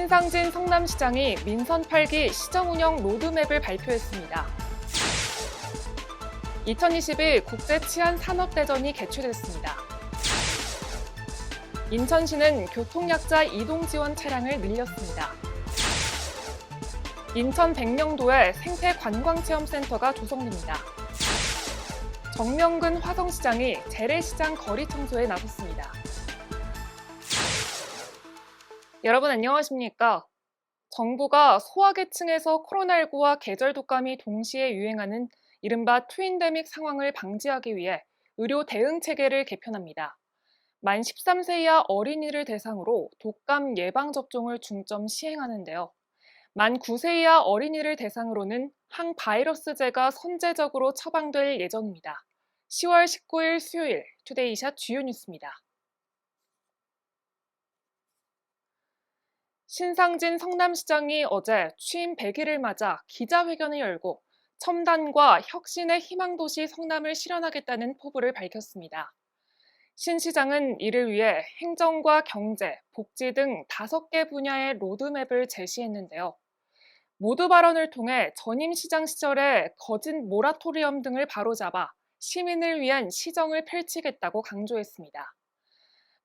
신상진 성남시장이 민선 8기 시정운영 로드맵을 발표했습니다. 2021 국제치안산업대전이 개최됐습니다. 인천시는 교통약자 이동지원 차량을 늘렸습니다. 인천 백령도에 생태관광체험센터가 조성됩니다. 정명근 화성시장이 재래시장 거리 청소에 나섰습니다. 여러분 안녕하십니까? 정부가 소아계층에서 코로나19와 계절 독감이 동시에 유행하는 이른바 트윈데믹 상황을 방지하기 위해 의료 대응 체계를 개편합니다. 만 13세 이하 어린이를 대상으로 독감 예방접종을 중점 시행하는데요. 만 9세 이하 어린이를 대상으로는 항바이러스제가 선제적으로 처방될 예정입니다. 10월 19일 수요일 투데이샷 주요 뉴스입니다. 신상진 성남시장이 어제 취임 100일을 맞아 기자회견을 열고 첨단과 혁신의 희망도시 성남을 실현하겠다는 포부를 밝혔습니다. 신 시장은 이를 위해 행정과 경제, 복지 등 5개 분야의 로드맵을 제시했는데요. 모두 발언을 통해 전임 시장 시절의 거짓 모라토리엄 등을 바로잡아 시민을 위한 시정을 펼치겠다고 강조했습니다.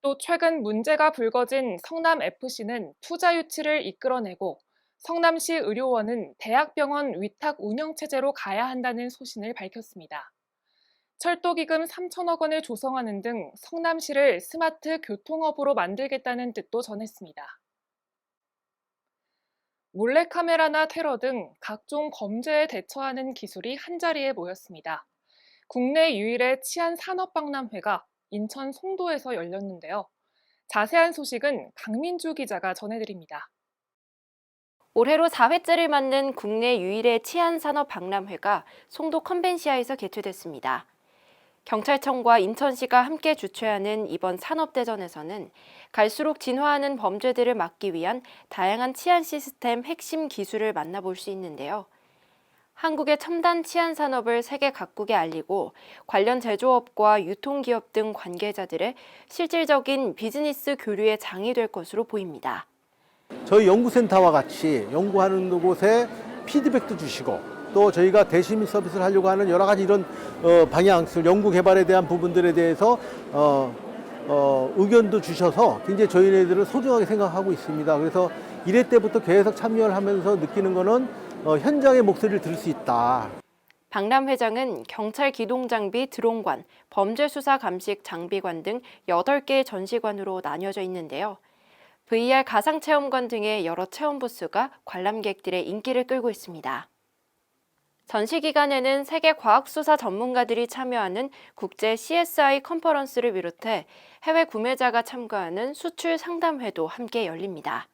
또 최근 문제가 불거진 성남FC는 투자 유치를 이끌어내고 성남시 의료원은 대학병원 위탁 운영체제로 가야 한다는 소신을 밝혔습니다. 철도기금 3천억 원을 조성하는 등 성남시를 스마트 교통허브로 만들겠다는 뜻도 전했습니다. 몰래카메라나 테러 등 각종 범죄에 대처하는 기술이 한자리에 모였습니다. 국내 유일의 치안산업박람회가 인천 송도에서 열렸는데요. 자세한 소식은 강민주 기자가 전해드립니다. 올해로 4회째를 맞는 국내 유일의 치안산업박람회가 송도 컨벤시아에서 개최됐습니다. 경찰청과 인천시가 함께 주최하는 이번 산업대전에서는 갈수록 진화하는 범죄들을 막기 위한 다양한 치안 시스템 핵심 기술을 만나볼 수 있는데요. 한국의 첨단 치안 산업을 세계 각국에 알리고 관련 제조업과 유통기업 등 관계자들의 실질적인 비즈니스 교류의 장이 될 것으로 보입니다. 저희 연구센터와 같이 연구하는 곳에 피드백도 주시고 또 저희가 대시민 서비스를 하려고 하는 여러 가지 이런 방향, 연구 개발에 대한 부분들에 대해서 의견도 주셔서 굉장히 저희네들을 소중하게 생각하고 있습니다. 그래서 1회 때부터 계속 참여를 하면서 느끼는 거는 현장의 목소리를 들을 수 있다. 박람회장은 경찰 기동장비 드론관, 범죄수사 감식 장비관 등 8개의 전시관으로 나뉘어져 있는데요. VR 가상체험관 등의 여러 체험 부스가 관람객들의 인기를 끌고 있습니다. 전시 기간에는 세계 과학수사 전문가들이 참여하는 국제 CSI 컨퍼런스를 비롯해 해외 구매자가 참가하는 수출 상담회도 함께 열립니다.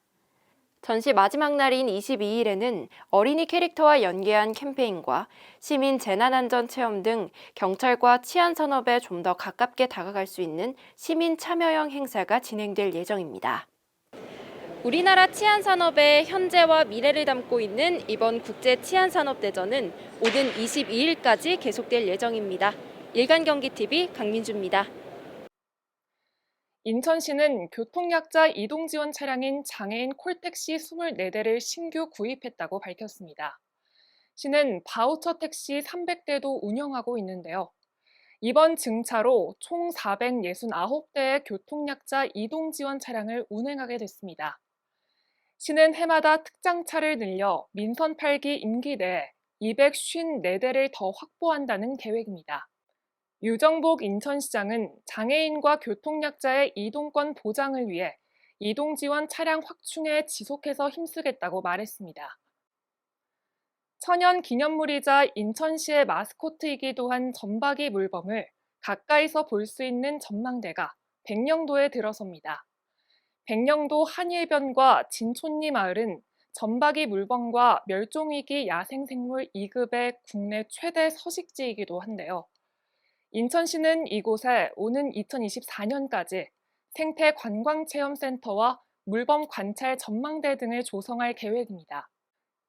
전시 마지막 날인 22일에는 어린이 캐릭터와 연계한 캠페인과 시민 재난안전 체험 등 경찰과 치안산업에 좀 더 가깝게 다가갈 수 있는 시민 참여형 행사가 진행될 예정입니다. 우리나라 치안산업의 현재와 미래를 담고 있는 이번 국제 치안산업대전은 오는 22일까지 계속될 예정입니다. 일간경기TV 강민주입니다. 인천시는 교통약자 이동지원 차량인 장애인 콜택시 24대를 신규 구입했다고 밝혔습니다. 시는 바우처 택시 300대도 운영하고 있는데요. 이번 증차로 총 469대의 교통약자 이동지원 차량을 운행하게 됐습니다. 시는 해마다 특장차를 늘려 민선 8기 임기 내에 254대를 더 확보한다는 계획입니다. 유정복 인천시장은 장애인과 교통약자의 이동권 보장을 위해 이동지원 차량 확충에 지속해서 힘쓰겠다고 말했습니다. 천연 기념물이자 인천시의 마스코트이기도 한 점박이 물범을 가까이서 볼 수 있는 전망대가 백령도에 들어섭니다. 백령도 한일변과 진촌리 마을은 점박이 물범과 멸종위기 야생생물 2급의 국내 최대 서식지이기도 한데요. 인천시는 이곳에 오는 2024년까지 생태관광체험센터와 물범 관찰 전망대 등을 조성할 계획입니다.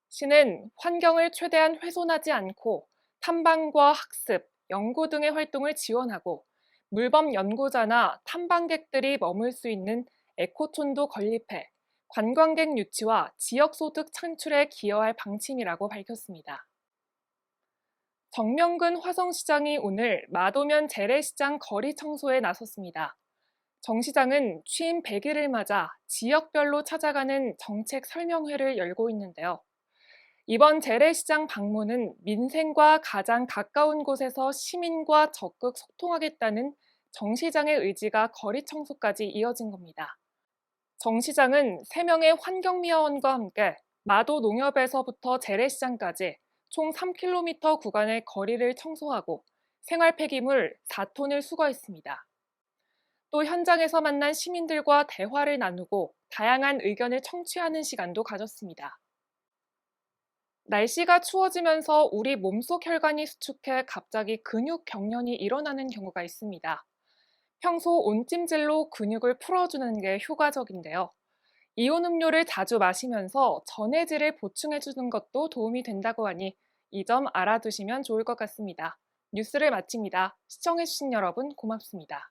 시는 환경을 최대한 훼손하지 않고 탐방과 학습, 연구 등의 활동을 지원하고 물범 연구자나 탐방객들이 머물 수 있는 에코촌도 건립해 관광객 유치와 지역소득 창출에 기여할 방침이라고 밝혔습니다. 정명근 화성시장이 오늘 마도면 재래시장 거리 청소에 나섰습니다. 정 시장은 취임 100일을 맞아 지역별로 찾아가는 정책 설명회를 열고 있는데요. 이번 재래시장 방문은 민생과 가장 가까운 곳에서 시민과 적극 소통하겠다는 정 시장의 의지가 거리 청소까지 이어진 겁니다. 정 시장은 3명의 환경미화원과 함께 마도 농협에서부터 재래시장까지 총 3km 구간의 거리를 청소하고 생활 폐기물 4톤을 수거했습니다. 또 현장에서 만난 시민들과 대화를 나누고 다양한 의견을 청취하는 시간도 가졌습니다. 날씨가 추워지면서 우리 몸속 혈관이 수축해 갑자기 근육 경련이 일어나는 경우가 있습니다. 평소 온찜질로 근육을 풀어주는 게 효과적인데요. 이온 음료를 자주 마시면서 전해질을 보충해주는 것도 도움이 된다고 하니 이 점 알아두시면 좋을 것 같습니다. 뉴스를 마칩니다. 시청해주신 여러분 고맙습니다.